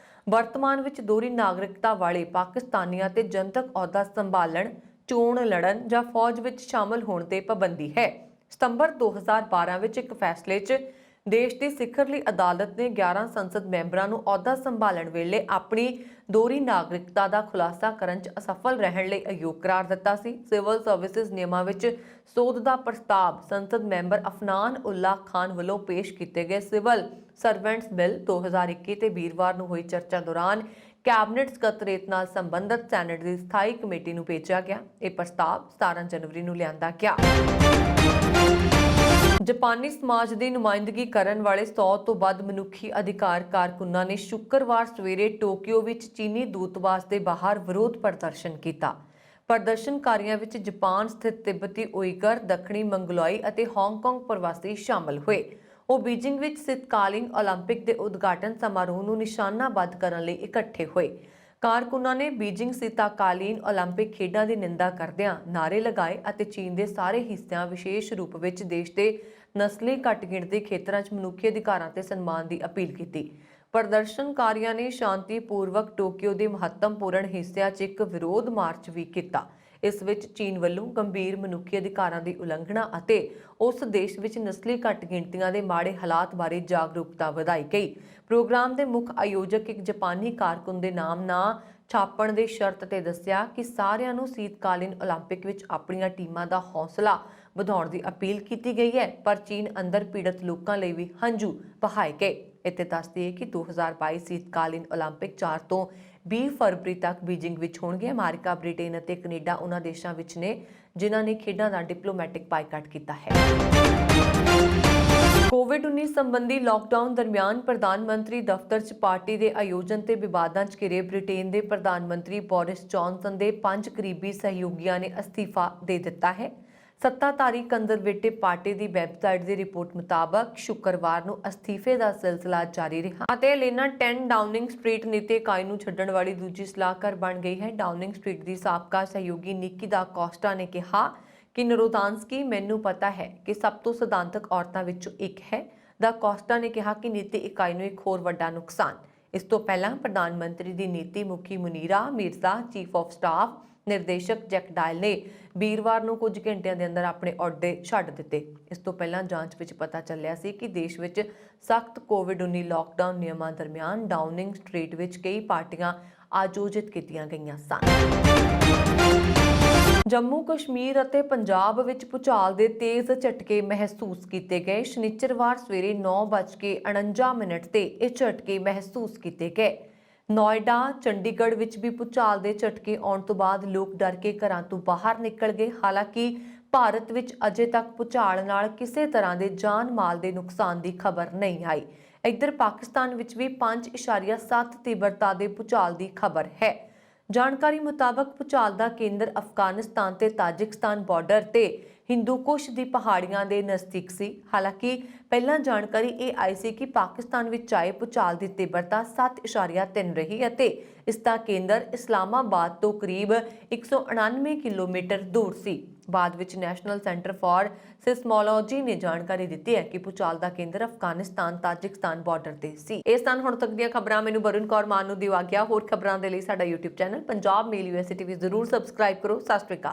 ਵਰਤਮਾਨ ਵਿੱਚ ਦੋਹਰੀ ਨਾਗਰਿਕਤਾ ਵਾਲੇ ਪਾਕਿਸਤਾਨੀਆਂ ਤੇ ਜਨਤਕ ਅਹੁਦਾ ਸੰਭਾਲਣ, ਚੋਣ ਲੜਨ ਜਾਂ ਫੌਜ ਵਿੱਚ ਸ਼ਾਮਲ ਹੋਣ ਤੇ ਪਾਬੰਦੀ ਹੈ। ਸਤੰਬਰ 2012 ਵਿੱਚ ਇੱਕ ਫੈਸਲੇ 'ਚ ਦੇਸ਼ ਦੀ ਸਿਖਰਲੀ ਅਦਾਲਤ ਨੇ 11 ਸੰਸਦ ਮੈਂਬਰਾਂ ਨੂੰ ਅਹੁਦਾ ਸੰਭਾਲਣ ਵੇਲੇ ਆਪਣੀ ਦੋਹਰੀ ਨਾਗਰਿਕਤਾ ਦਾ ਖੁਲਾਸਾ ਕਰਨ 'ਚ ਅਸਫਲ ਰਹਿਣ ਲਈ ਅਯੋਗ ਕਰਾਰ ਦਿੱਤਾ ਸੀ। ਸਿਵਲ ਸਰਵਿਸਿਜ਼ ਨਿਯਮਾਂ ਵਿੱਚ ਸੋਧ ਦਾ ਪ੍ਰਸਤਾਵ ਸੰਸਦ ਮੈਂਬਰ ਅਫਨਾਨ ਉੱਲਾ ਖਾਨ ਵੱਲੋਂ ਪੇਸ਼ ਕੀਤੇ ਗਏ ਸਿਵਲ ਸਰਵੈਂਟਸ ਬਿੱਲ 2021 ਤੇ ਵੀਰਵਾਰ ਨੂੰ ਹੋਈ ਚਰਚਾ ਦੌਰਾਨ ਕੈਬਨਿਟ ਸਕੱਤਰੇਤ ਨਾਲ ਸੰਬੰਧਿਤ ਸੈਨੇਟ ਦੀ ਸਥਾਈ ਕਮੇਟੀ ਨੂੰ ਭੇਜਿਆ ਗਿਆ। ਇਹ ਪ੍ਰਸਤਾਵ 17 ਜਨਵਰੀ ਨੂੰ ਲਿਆਂਦਾ ਗਿਆ। ਜਾਪਾਨੀ ਸਮਾਜ ਦੀ ਨੁਮਾਇੰਦਗੀ ਕਰਨ ਵਾਲੇ 100 ਤੋਂ ਵੱਧ ਮਨੁੱਖੀ ਅਧਿਕਾਰ ਕਾਰਕੁਨਾਂ ਨੇ ਸ਼ੁੱਕਰਵਾਰ ਸਵੇਰੇ ਟੋਕੀਓ ਵਿੱਚ ਚੀਨੀ ਦੂਤਵਾਸ ਦੇ ਬਾਹਰ ਵਿਰੋਧ ਪ੍ਰਦਰਸ਼ਨ ਕੀਤਾ। ਪ੍ਰਦਰਸ਼ਨਕਾਰੀਆਂ ਵਿੱਚ ਜਾਪਾਨ ਸਥਿਤ ਤਿੱਬਤੀ ਉਈਗਰ, ਦੱਖਣੀ ਮੰਗੋਲਾਈ ਅਤੇ ਹਾਂਗਕਾਂਗ ਪ੍ਰਵਾਸੀ ਸ਼ਾਮਲ ਹੋਏ। ਉਹ ਬੀਜਿੰਗ ਵਿੱਚ ਸ਼ੀਤਕਾਲੀਨ ਓਲੰਪਿਕ ਦੇ ਉਦਘਾਟਨ ਸਮਾਰੋਹ ਨੂੰ ਨਿਸ਼ਾਨਾਬੱਧ ਕਰਨ ਲਈ ਇਕੱਠੇ ਹੋਏ। ਕਾਰਕੁਨਾਂ ਨੇ ਬੀਜਿੰਗ ਸ਼ੀਤਕਾਲੀਨ ਓਲੰਪਿਕ ਖੇਡਾਂ ਦੀ ਨਿੰਦਾ ਕਰਦਿਆਂ ਨਾਅਰੇ ਲਗਾਏ ਅਤੇ ਚੀਨ ਦੇ ਸਾਰੇ ਹਿੱਸਿਆਂ, ਵਿਸ਼ੇਸ਼ ਰੂਪ ਵਿੱਚ ਦੇਸ਼ ਦੇ ਨਸਲੀ ਘੱਟ ਗਿਣਤੀ ਖੇਤਰਾਂ 'ਚ ਮਨੁੱਖੀ ਅਧਿਕਾਰਾਂ ਤੇ ਸਨਮਾਨ ਦੀ ਅਪੀਲ ਕੀਤੀ। ਪ੍ਰਦਰਸ਼ਨਕਾਰੀਆਂ ਨੇ ਸ਼ਾਂਤੀਪੂਰਵਕ ਟੋਕੀਓ ਦੇ ਮਹੱਤਵਪੂਰਨ ਹਿੱਸਿਆਂ 'ਚ ਇੱਕ ਵਿਰੋਧ ਮਾਰਚ ਵੀ ਕੀਤਾ। ਇਸ ਵਿੱਚ ਚੀਨ ਵੱਲੋਂ ਗੰਭੀਰ ਮਨੁੱਖੀ ਅਧਿਕਾਰਾਂ ਦੀ ਉਲੰਘਣਾ ਅਤੇ ਉਸ ਦੇਸ਼ ਵਿੱਚ ਨਸਲੀ ਘੱਟ ਗਿਣਤੀਆਂ ਦੇ ਮਾੜੇ ਹਾਲਾਤ ਬਾਰੇ ਜਾਗਰੂਕਤਾ ਵਧਾਈ ਗਈ। ਪ੍ਰੋਗਰਾਮ ਦੇ ਮੁੱਖ ਆਯੋਜਕ ਇੱਕ ਜਾਪਾਨੀ ਕਾਰਕੁਨ ਦੇ ਨਾਮ ਨਾ ਛਾਪਣ ਦੇ ਸ਼ਰਤ ਤੇ ਦੱਸਿਆ ਕਿ ਸਾਰਿਆਂ ਨੂੰ ਸ਼ੀਤਕਾਲੀਨ ਓਲੰਪਿਕ ਵਿੱਚ ਆਪਣੀਆਂ ਟੀਮਾਂ ਦਾ ਹੌਸਲਾ ਵਧਾਉਣ ਦੀ ਅਪੀਲ ਕੀਤੀ ਗਈ ਹੈ, ਪਰ ਚੀਨ ਅੰਦਰ ਪੀੜਤ ਲੋਕਾਂ ਲਈ ਵੀ ਹੰਝੂ ਵਹਾਏ ਗਏ। ਇੱਥੇ ਦੱਸ ਦਈਏ ਕਿ 2022 ਸ਼ੀਤਕਾਲੀਨ ਓਲੰਪਿਕ 4 ਤੋਂ 20 ਫਰਵਰੀ ਤੱਕ ਬੀਜਿੰਗ ਵਿੱਚ ਹੋਣਗੇ। ਅਮਰੀਕਾ, ਬ੍ਰਿਟੇਨ ਅਤੇ ਕੈਨੇਡਾ ਉਹਨਾਂ ਦੇਸ਼ਾਂ ਵਿੱਚ ਨੇ ਜਿਨ੍ਹਾਂ ਨੇ ਖੇਡਾਂ ਦਾ ਡਿਪਲੋਮੈਟਿਕ ਬਾਈਕਾਟ ਕੀਤਾ ਹੈ। ਕੋਵਿਡ-19 ਸੰਬੰਧੀ ਲਾਕਡਾਊਨ ਦਰਮਿਆਨ ਪ੍ਰਧਾਨ ਮੰਤਰੀ ਦਫ਼ਤਰ 'ਚ ਪਾਰਟੀ ਦੇ ਆਯੋਜਨ ਤੇ ਵਿਵਾਦਾਂ 'ਚ ਘਿਰੇ ਬ੍ਰਿਟੇਨ ਦੇ ਪ੍ਰਧਾਨ ਮੰਤਰੀ ਬੋਰਿਸ ਜੌਨਸਨ ਦੇ 5 ਕਰੀਬੀ ਸਹਿਯੋਗੀਆਂ ਨੇ ਅਸਤੀਫਾ ਦੇ ਦਿੱਤਾ ਹੈ। ਸੱਤਾਧਾਰੀ ਕੰਜ਼ਰਵੇਟਿਵ ਪਾਰਟੀ ਦੀ ਵੈਬਸਾਈਟ ਦੀ ਰਿਪੋਰਟ ਮੁਤਾਬਕ ਸ਼ੁੱਕਰਵਾਰ ਨੂੰ ਅਸਤੀਫੇ ਦਾ ਸਿਲਸਿਲਾ ਜਾਰੀ ਰਿਹਾ ਅਤੇ ਐਲੇਨਾ 10 ਡਾਊਨਿੰਗ ਸਟਰੀਟ ਨੀਤੀ ਇਕਾਈ ਨੂੰ ਛੱਡਣ ਵਾਲੀ ਦੂਜੀ ਸਲਾਹਕਾਰ ਬਣ ਗਈ ਹੈ। ਡਾਊਨਿੰਗ ਸਟਰੀਟ ਦੀ ਸਾਬਕਾ ਸਹਿਯੋਗੀ ਨਿੱਕੀ ਦਾ ਕੋਸਟਾ ਨੇ ਕਿਹਾ ਕਿ ਨਰੋਦਾਂਸਕੀ ਮੈਨੂੰ ਪਤਾ ਹੈ ਕਿ ਸਭ ਤੋਂ ਸਿਧਾਂਤਕ ਔਰਤਾਂ ਵਿੱਚੋਂ ਇੱਕ ਹੈ। ਦਾ ਕੋਸਟਾ ਨੇ ਕਿਹਾ ਕਿ ਨੀਤੀ ਇਕਾਈ ਨੂੰ ਇੱਕ ਹੋਰ ਵੱਡਾ ਨੁਕਸਾਨ। ਇਸ ਤੋਂ ਪਹਿਲਾਂ ਪ੍ਰਧਾਨ ਮੰਤਰੀ ਦੀ ਨੀਤੀ ਮੁਖੀ ਮੁਨੀਰਾ ਮਿਰਜ਼ਾ, ਚੀਫ ਆਫ ਸਟਾਫ ਨਿਰਦੇਸ਼ਕ ਜੈਕ ਡਾਇਲ ਨੇ ਵੀਰਵਾਰ ਨੂੰ ਕੁਝ ਘੰਟਿਆਂ ਦੇ ਅੰਦਰ ਆਪਣੇ ਅਹੁਦੇ ਛੱਡ ਦਿੱਤੇ। ਇਸ ਤੋਂ ਪਹਿਲਾਂ ਜਾਂਚ ਵਿੱਚ ਪਤਾ ਚੱਲਿਆ ਸੀ ਕਿ ਦੇਸ਼ ਵਿੱਚ ਸਖਤ ਕੋਵਿਡ-19 ਲਾਕਡਾਊਨ ਨਿਯਮਾਂ ਦਰਮਿਆਨ ਡਾਊਨਿੰਗ ਸਟਰੀਟ ਵਿੱਚ ਕਈ ਪਾਰਟੀਆਂ ਆਯੋਜਿਤ ਕੀਤੀਆਂ ਗਈਆਂ ਸਨ। ਜੰਮੂ ਕਸ਼ਮੀਰ ਅਤੇ ਪੰਜਾਬ ਵਿੱਚ ਭੂਚਾਲ ਦੇ ਤੇਜ਼ ਝਟਕੇ ਮਹਿਸੂਸ ਕੀਤੇ ਗਏ। ਸ਼ਨੀਚਰਵਾਰ ਸਵੇਰੇ 9:49 ਤੇ ਇਹ ਝਟਕੇ ਮਹਿਸੂਸ ਕੀਤੇ ਗਏ। ਨੋਇਡਾ, ਚੰਡੀਗੜ੍ਹ ਵਿੱਚ ਵੀ ਭੂਚਾਲ ਦੇ ਝਟਕੇ ਆਉਣ ਤੋਂ ਬਾਅਦ ਲੋਕ ਡਰ ਕੇ ਘਰਾਂ ਤੋਂ ਬਾਹਰ ਨਿਕਲ ਗਏ। ਹਾਲਾਂਕਿ ਭਾਰਤ ਵਿੱਚ ਅਜੇ ਤੱਕ ਭੂਚਾਲ ਨਾਲ ਕਿਸੇ ਤਰ੍ਹਾਂ ਦੇ ਜਾਨ ਮਾਲ ਦੇ ਨੁਕਸਾਨ ਦੀ ਖਬਰ ਨਹੀਂ ਆਈ। ਇੱਧਰ ਪਾਕਿਸਤਾਨ ਵਿੱਚ ਵੀ 5.7 ਤੀਬਰਤਾ ਦੇ ਭੂਚਾਲ ਦੀ ਖਬਰ ਹੈ। ਜਾਣਕਾਰੀ ਮੁਤਾਬਕ ਭੂਚਾਲ ਦਾ ਕੇਂਦਰ ਅਫਗਾਨਿਸਤਾਨ ਤੇ ਤਾਜਿਕਸਤਾਨ ਬਾਰਡਰ ਤੇ ਹਿੰਦੂਕੁਸ਼ ਦੀ ਪਹਾੜੀਆਂ ਦੇ ਨਜ਼ਦੀਕ ਸੀ। ਹਾਲਾਂਕਿ ਪਹਿਲਾਂ ਜਾਣਕਾਰੀ ਇਹ ਆਈ ਸੀ ਕਿ ਪਾਕਿਸਤਾਨ ਵਿੱਚ ਆਏ ਭੂਚਾਲ ਦੀ ਤੀਬਰਤਾ 7.3 ਰਹੀ ਅਤੇ ਇਸ ਦਾ ਕੇਂਦਰ ਇਸਲਾਮਾਬਾਦ ਤੋਂ ਕਰੀਬ 199 ਕਿਲੋਮੀਟਰ ਦੂਰ ਸੀ। ਬਾਅਦ ਵਿੱਚ ਨੈਸ਼ਨਲ ਸੈਂਟਰ ਫਾਰ ਸਿਸਮੋਲੋਜੀ ਨੇ ਜਾਣਕਾਰੀ ਦਿੱਤੀ ਹੈ ਕਿ ਭੂਚਾਲ ਦਾ ਕੇਂਦਰ ਅਫਗਾਨਿਸਤਾਨ ਤਾਜਿਕਸਤਾਨ ਬਾਰਡਰ ਤੇ ਸੀ। ਇਹ ਸਨ ਹੁਣ ਤੱਕ ਦੀਆਂ ਖਬਰਾਂ। ਮੈਨੂੰ ਵਰੁਣ ਕੌਰ ਮਾਨ ਨੂੰ ਦਿਵਾ ਗਿਆ। ਹੋਰ ਖਬਰਾਂ ਦੇ ਲਈ ਸਾਡਾ YouTube ਚੈਨਲ ਪੰਜਾਬ ਮੇਲ USA TV ਜ਼ਰੂਰ ਸਬਸਕ੍ਰਾਈਬ ਕਰੋ। ਸਤਿ ਸ਼੍ਰੀ ਅਕਾਲ।